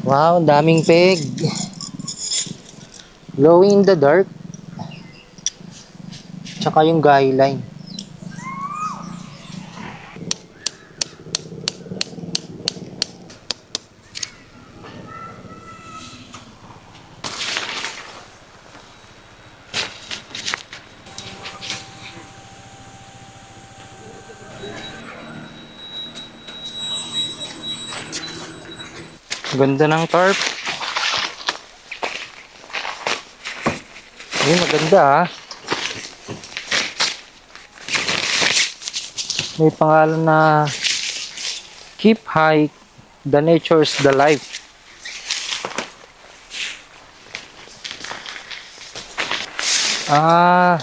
Wow, daming peg. Glowing in the dark. Tsaka yung guy line. Ganda ng tarp. Ayun, maganda ah. May pangalan na Keephike, the nature's the life. Ah,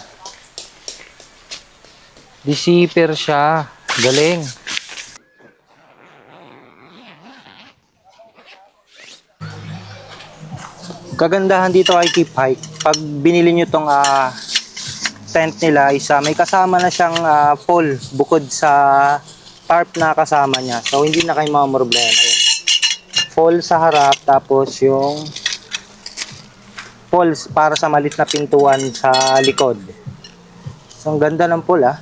deceiver siya. Galing. Kagandahan dito kay Keephike, pag binili nyo tong tent nila, may kasama na siyang pole bukod sa tarp na kasama niya. So hindi na kayo mga problema. Ayun. Pole sa harap, tapos yung poles para sa malit na pintuan sa likod. So ang ganda ng pole ah.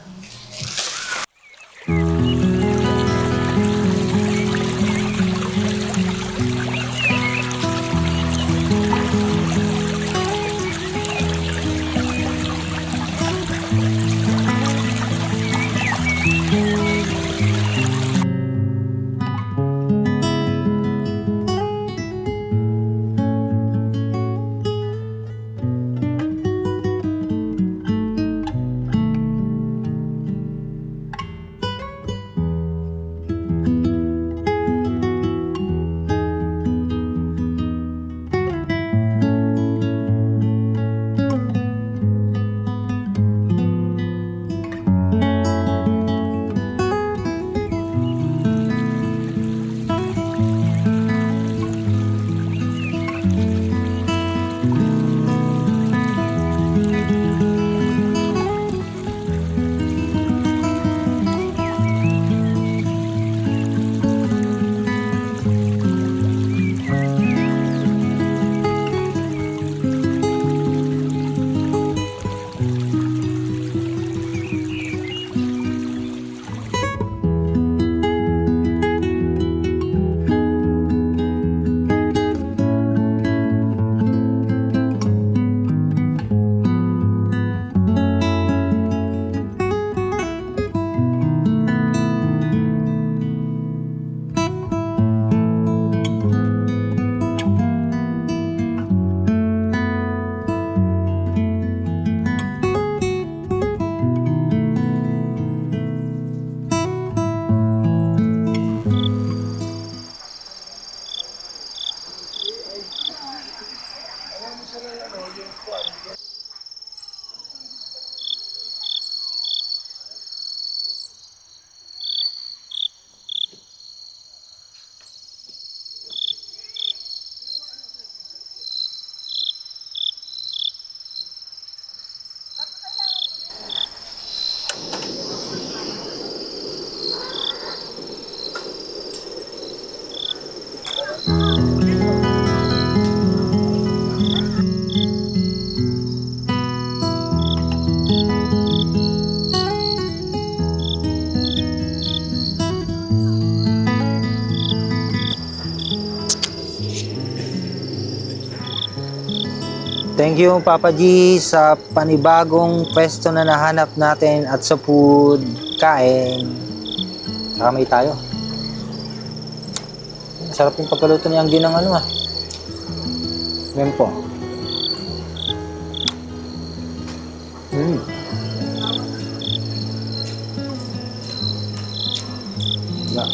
Thank you Papa G sa panibagong pwesto na nahanap natin at sa food, kain. Kamay tayo. Masarap yung pagkaluto niyang ginang ano ah. Yan po. Yeah.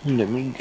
Ang lamig.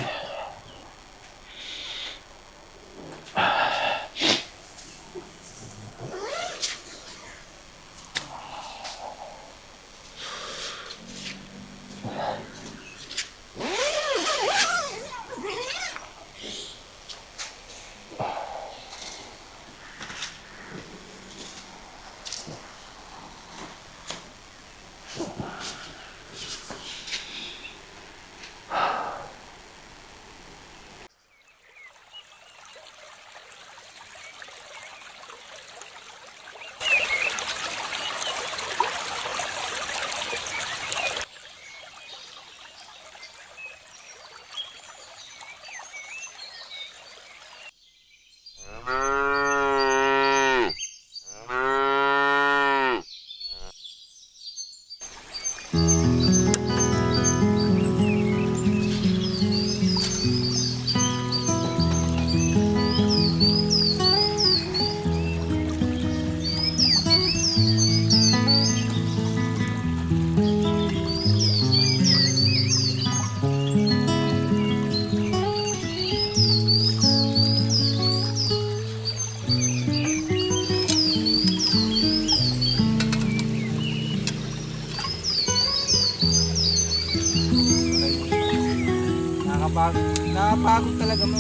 talaga mo.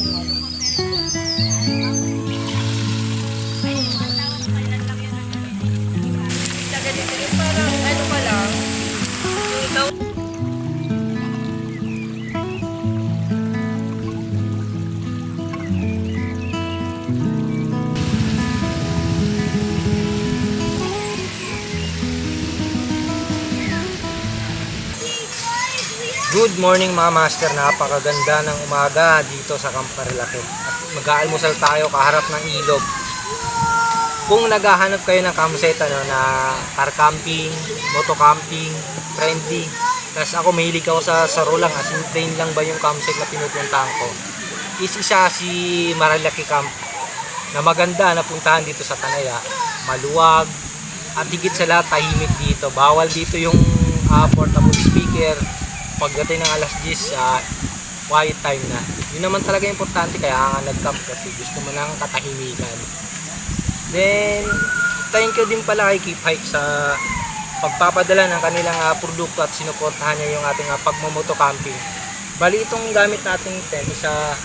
Parang ano pa lang. Ikaw. Good morning mga master, napakaganda ng umaga dito sa Camp Marilaque. At mag-aalmusal tayo kaharap ng ilog. Kung naghahanap kayo ng campsite na car camping, motocamping, friendly, tapos ako mahilig ako sa saro lang, as in plain lang ba yung campsite na pinupuntahan ko, is isa si Marilaque Camp na maganda na puntahan dito sa Tanay. Maluwag at higit sa lahat tahimik dito. Bawal dito yung portable speaker. Pagdating ng alas 10, quiet time na. Yun naman talaga importante, kaya nga nag-camp kasi gusto mo ng katahimikan. Then, thank you din pala kay Keephike sa pagpapadala ng kanilang produkto at sinuportahan niya yung ating pagmamotocamping. Bali itong gamit nating tent, isa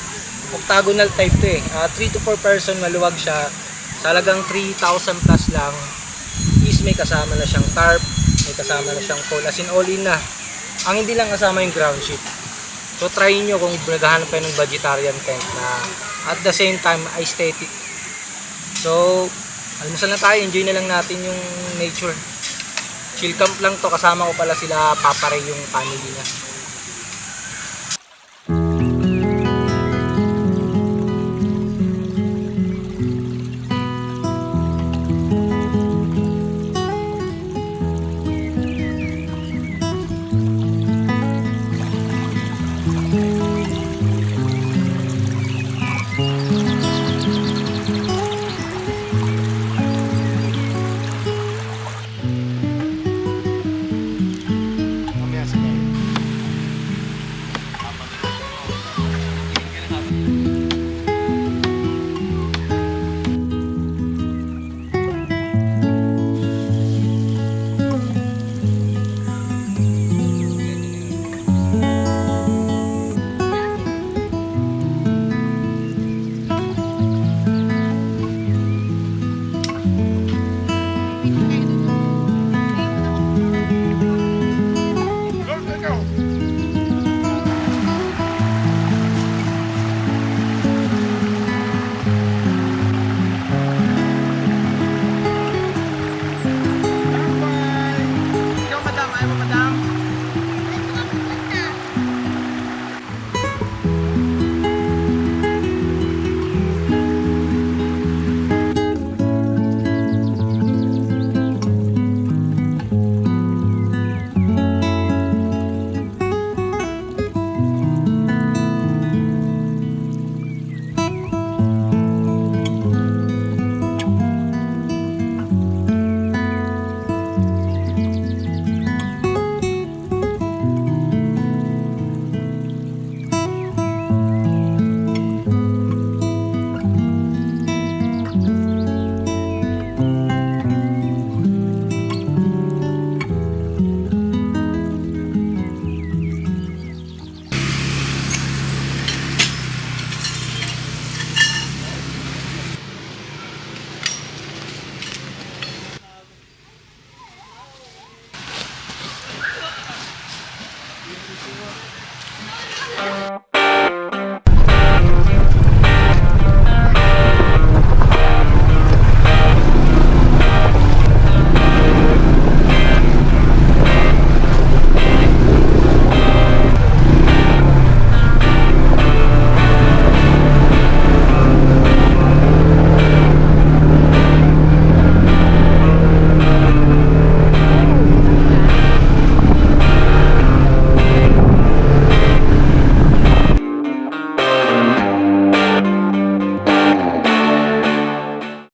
octagonal type to 3 to 4 person, maluwag siya. Sa halagang 3,000 plus lang is may kasama na siyang tarp, may kasama na siyang pole, as in all in na. Ang hindi lang kasama yung ground sheet. So try nyo kung naghahanap kayo ng vegetarian tent na at the same time aesthetic. So almusal na tayo, enjoy na lang natin yung nature. Chill camp lang to, kasama ko pala sila Papa Ray, yung family na.